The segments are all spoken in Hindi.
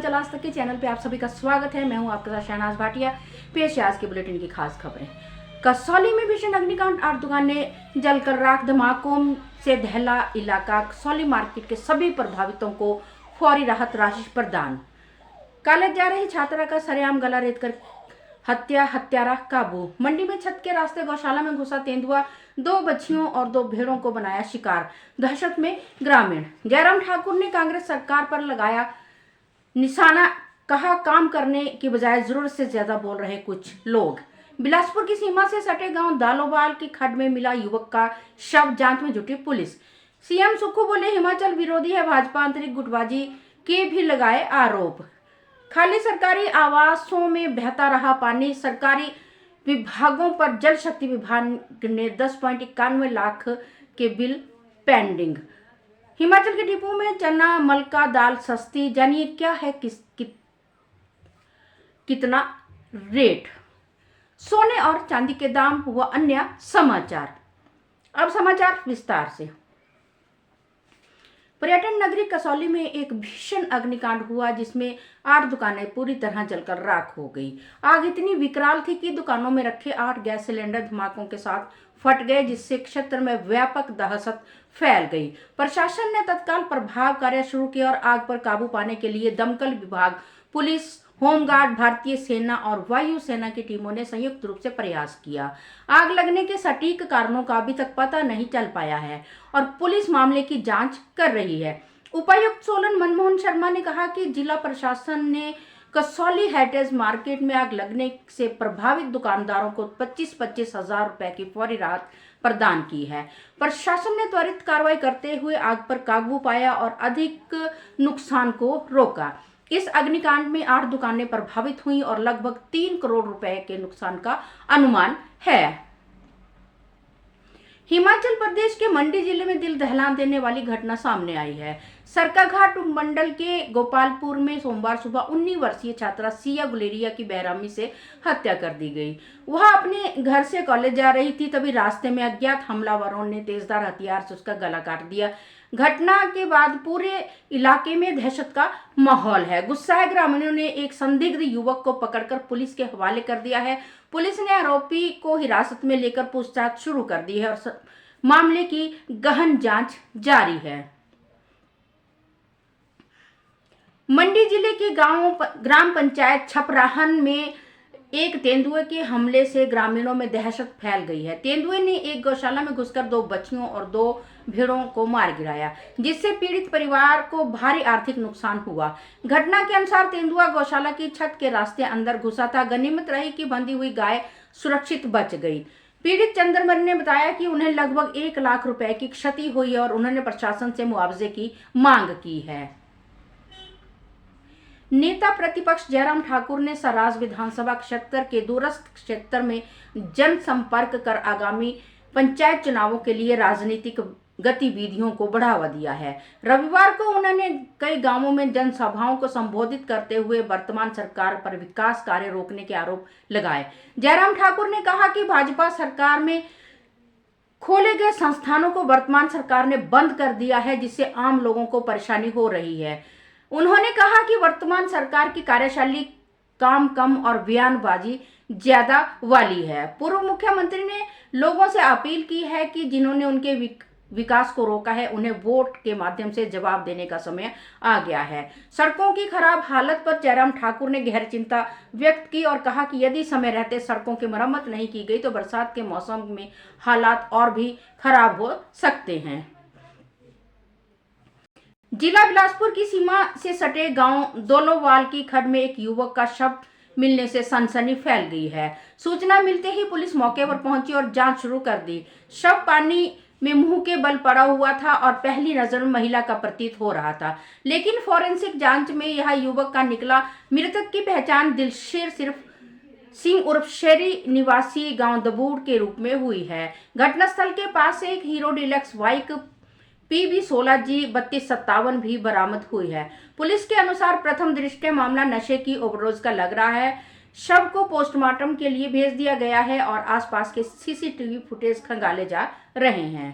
चल आज तक के चैनल पे आप सभी का स्वागत है। मैं हूं आपके साथ शहनाज भाटिया। पेश है आज के बुलेटिन की खास खबरें। कसौली में भीषण अग्निकांड, 8 दुकानें जलकर राख। धमाकों से दहला इलाका। कसौली मार्केट के सभी प्रभावितों को फौरी राहत राशि प्रदान। कॉलेज जा रही छात्रा का सरेआम गला रेतकर हत्या, हत्यारा काबू। मंडी में छत के रास्ते गौशाला में घुसा तेंदुआ, 2 बच्चियों और 2 भेड़ों को बनाया शिकार। दहशत में ग्रामीण। जयराम ठाकुर ने कांग्रेस सरकार पर लगाया निशाना, कहा काम करने की बजाय जरूरत से ज्यादा बोल रहे कुछ लोग। बिलासपुर की सीमा से सटे गांव दालोबाल की खड्ड में मिला युवक का शव, जांच में जुटी पुलिस। सीएम सुक्खू बोले हिमाचल विरोधी है भाजपा, आंतरिक गुटबाजी के भी लगाए आरोप। खाली सरकारी आवासों में बहता रहा पानी। सरकारी विभागों पर जल शक्ति विभाग ने 10.91 लाख के बिल पेंडिंग। हिमाचल के डिपो में चना मलका दाल सस्ती, जानिए क्या है कितना रेट। सोने और चांदी के दाम व अन्य समाचार। अब समाचार विस्तार से। पर्यटन नगरी कसौली में एक भीषण अग्निकांड हुआ जिसमें 8 दुकानें पूरी तरह जलकर राख हो गई। आग इतनी विकराल थी कि दुकानों में रखे 8 गैस सिलेंडर धमाकों के साथ फट गए, जिससे क्षेत्र में व्यापक दहशत फैल गई। प्रशासन ने तत्काल प्रभाव कार्य शुरू किया और आग पर काबू पाने के लिए दमकल विभाग, पुलिस, होमगार्ड, भारतीय सेना और वायु सेना की टीमों ने संयुक्त रूप से प्रयास किया। आग लगने के सटीक कारणों का अभी तक पता नहीं चल पाया है और पुलिस मामले की जांच कर रही है। उपायुक्त सोलन मनमोहन शर्मा ने कहा कि जिला प्रशासन ने कसौली हेरिटेज मार्केट में आग लगने से प्रभावित दुकानदारों को 25-25 हजार रुपए की फौरी राहत प्रदान की है। प्रशासन ने त्वरित कार्रवाई करते हुए आग पर काबू पाया और अधिक नुकसान को रोका। इस अग्निकांड में 8 दुकानें प्रभावित हुई और लगभग 3 करोड़ रुपए के नुकसान का अनुमान है। हिमाचल प्रदेश के मंडी जिले में दिल दहला देने वाली घटना सामने आई है। सरकाघाट उपमंडल के गोपालपुर में सोमवार सुबह 19 वर्षीय छात्रा सिया गुलेरिया की बेरहमी से हत्या कर दी गई। वह अपने घर से कॉलेज जा रही थी, तभी रास्ते में अज्ञात हमलावरों ने तेजधार हथियार से उसका गला काट दिया। घटना के बाद पूरे इलाके में दहशत का माहौल है। गुस्साए ग्रामीणों ने एक संदिग्ध युवक को पकड़कर पुलिस के हवाले कर दिया है। पुलिस ने आरोपी को हिरासत में लेकर पूछताछ शुरू कर दी है और मामले की गहन जांच जारी है। मंडी जिले के ग्राम पंचायत छपराहन में एक तेंदुए के हमले से ग्रामीणों में दहशत फैल गई है। तेंदुए ने एक गौशाला में घुसकर 2 बच्चियों और 2 भेड़ों को मार गिराया, जिससे पीड़ित परिवार को भारी आर्थिक नुकसान हुआ। घटना के अनुसार तेंदुआ गौशाला की छत के रास्ते अंदर घुसा था। गनीमत रही कि बंधी हुई गाय सुरक्षित बच गई। पीड़ित चंद्रमणि ने बताया कि उन्हें लगभग 1 लाख रुपए की क्षति हुई और उन्होंने प्रशासन से मुआवजे की मांग की है। नेता प्रतिपक्ष जयराम ठाकुर ने सराज विधानसभा क्षेत्र के दूरस्थ क्षेत्र में जनसंपर्क कर आगामी पंचायत चुनावों के लिए राजनीतिक गतिविधियों को बढ़ावा दिया है। रविवार को उन्होंने कई गांवों में जनसभाओं को संबोधित करते हुए वर्तमान सरकार पर विकास कार्य रोकने के आरोप लगाए। जयराम ठाकुर ने कहा कि भाजपा सरकार में खोले गए संस्थानों को वर्तमान सरकार ने बंद कर दिया है, जिससे आम लोगों को परेशानी हो रही है। उन्होंने कहा कि वर्तमान सरकार की कार्यशैली काम कम और बयानबाजी ज्यादा वाली है। पूर्व मुख्यमंत्री ने लोगों से अपील की है कि जिन्होंने उनके विकास को रोका है, उन्हें वोट के माध्यम से जवाब देने का समय आ गया है। सड़कों की खराब हालत पर जयराम ठाकुर ने गहरी चिंता व्यक्त की और कहा कि यदि समय रहते सड़कों की मरम्मत नहीं की गई तो बरसात के मौसम में हालात और भी खराब हो सकते हैं। जिला बिलासपुर की सीमा से सटे गांव दोलोवाल की खड्ड में एक युवक का शव मिलने से सनसनी फैल गई है। सूचना मिलते ही पुलिस मौके पर पहुंची और जांच शुरू कर दी। शव पानी में मुंह के बल पड़ा हुआ था और पहली नजर में महिला का प्रतीत हो रहा था, लेकिन फोरेंसिक जांच में यह युवक का निकला। मृतक की पहचान दिलशेर सिर्फ सिंह उर्फ शेरी निवासी गांव दबूड़ के रूप में हुई है। घटनास्थल के पास एक hero deluxe bike PB 16G 3257 भी बरामद हुई है। पुलिस के अनुसार प्रथम दृष्टया मामला नशे की ओवरडोज का लग रहा है। शव को पोस्टमार्टम के लिए भेज दिया गया है और आसपास के CCTV फुटेज खंगाले जा रहे हैं।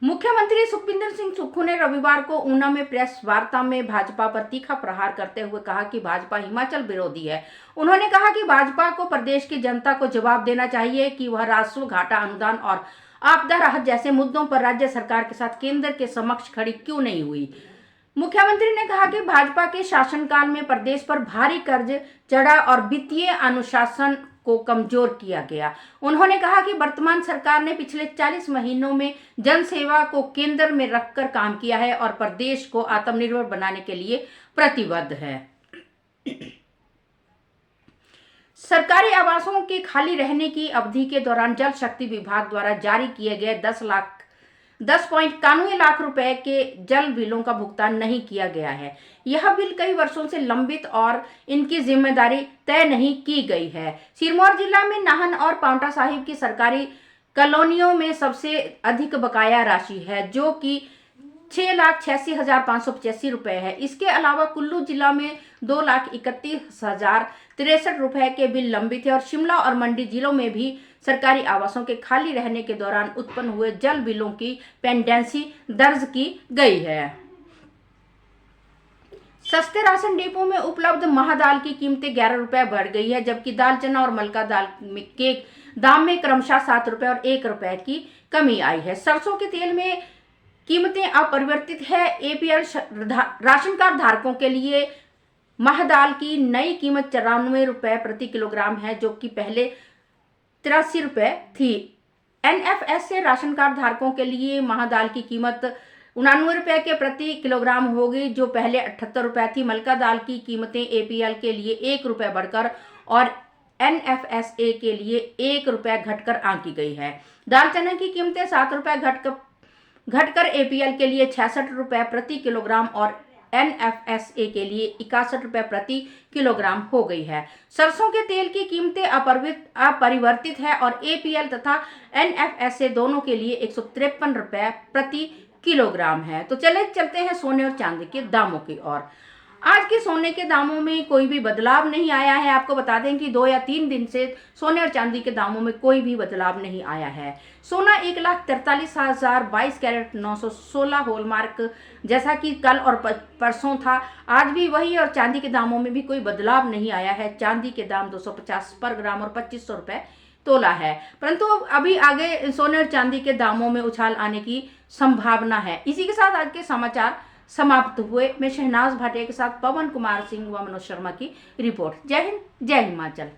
मुख्यमंत्री सुखविंदर सिंह सुक्खू ने रविवार को ऊना में प्रेस वार्ता में भाजपा पर तीखा प्रहार करते हुए कहा कि भाजपा हिमाचल विरोधी है। उन्होंने कहा कि भाजपा को प्रदेश की जनता को जवाब देना चाहिए कि वह राजस्व घाटा अनुदान और आपदा राहत जैसे मुद्दों पर राज्य सरकार के साथ केंद्र के समक्ष खड़ी क्यों नहीं हुई। मुख्यमंत्री ने कहा कि भाजपा के शासनकाल में प्रदेश पर भारी कर्ज चढ़ा और वित्तीय अनुशासन को कमजोर किया गया। उन्होंने कहा कि वर्तमान सरकार ने पिछले 40 महीनों में जन सेवा को केंद्र में रखकर काम किया है और प्रदेश को आत्मनिर्भर बनाने के लिए प्रतिबद्ध है। सरकारी आवासों के खाली रहने की अवधि के दौरान जल शक्ति विभाग द्वारा जारी किए गए 10.91 लाख रुपए के जल बिलों का भुगतान नहीं किया गया है। यह बिल कई वर्षों से लंबित और इनकी जिम्मेदारी तय नहीं की गई है। सिरमौर जिला में नाहन और पांवटा साहिब की सरकारी कॉलोनियों में सबसे अधिक बकाया राशि है, जो कि 6,86,585 रुपए है। इसके अलावा कुल्लू जिला में 2,31,063 रुपए के बिल लंबित है और शिमला और मंडी जिलों में भी सरकारी आवासों के खाली रहने के दौरान उत्पन्न हुए जल बिलों की पेंडेंसी दर्ज की गई है। सस्ते राशन डिपो में उपलब्ध महादाल की कीमतें 11 रुपए बढ़ गई है, जबकि दाल चना और मलका दाल के दाम में क्रमशः 7 रुपए और 1 रुपए की कमी आई है। सरसों के तेल में कीमतें अपरिवर्तित है। एपीएल राशन कार्ड धारकों के लिए महादाल की नई कीमत 94 रुपए प्रति किलोग्राम है, जो कि पहले 83 रुपए थी। एनएफएस से राशन कार्ड धारकों के लिए महादाल की कीमत 99 रुपए के प्रति किलोग्राम होगी, जो पहले 78 रुपए थी। मलका दाल की कीमतें एपीएल के लिए 1 रुपए बढ़कर और एनएफएसए के लिए 1 रुपए घटकर आंकी गई है। दाल चना की कीमतें 7 रुपए घटकर एपीएल के लिए 66 रुपए प्रति किलोग्राम और एनएफएसए के लिए 61 रुपए प्रति किलोग्राम हो गई है। सरसों के तेल की कीमतें अपरिवर्तित है और एपीएल तथा एनएफएसए दोनों के लिए 153 रुपए प्रति किलोग्राम है। तो चलते हैं सोने और चांदी के दामों की ओर। आज के सोने के दामों में कोई भी बदलाव नहीं आया है। आपको बता दें कि 2 या 3 दिन से सोने और चांदी के दामों में कोई भी बदलाव नहीं आया है। सोना 1,43,000 22 कैरेट 916 हॉलमार्क जैसा कि कल और परसों था, आज भी वही, और चांदी के दामों में भी कोई बदलाव नहीं आया है। चांदी के दाम 250 पर ग्राम और 2500 रुपए तोला है, परंतु अभी आगे सोने और चांदी के दामों में उछाल आने की संभावना है। इसी के साथ आज के समाचार समाप्त हुए। मैं शहनाज भाटिया के साथ पवन कुमार सिंह व मनोज शर्मा की रिपोर्ट। जय हिंद, जय हिमाचल।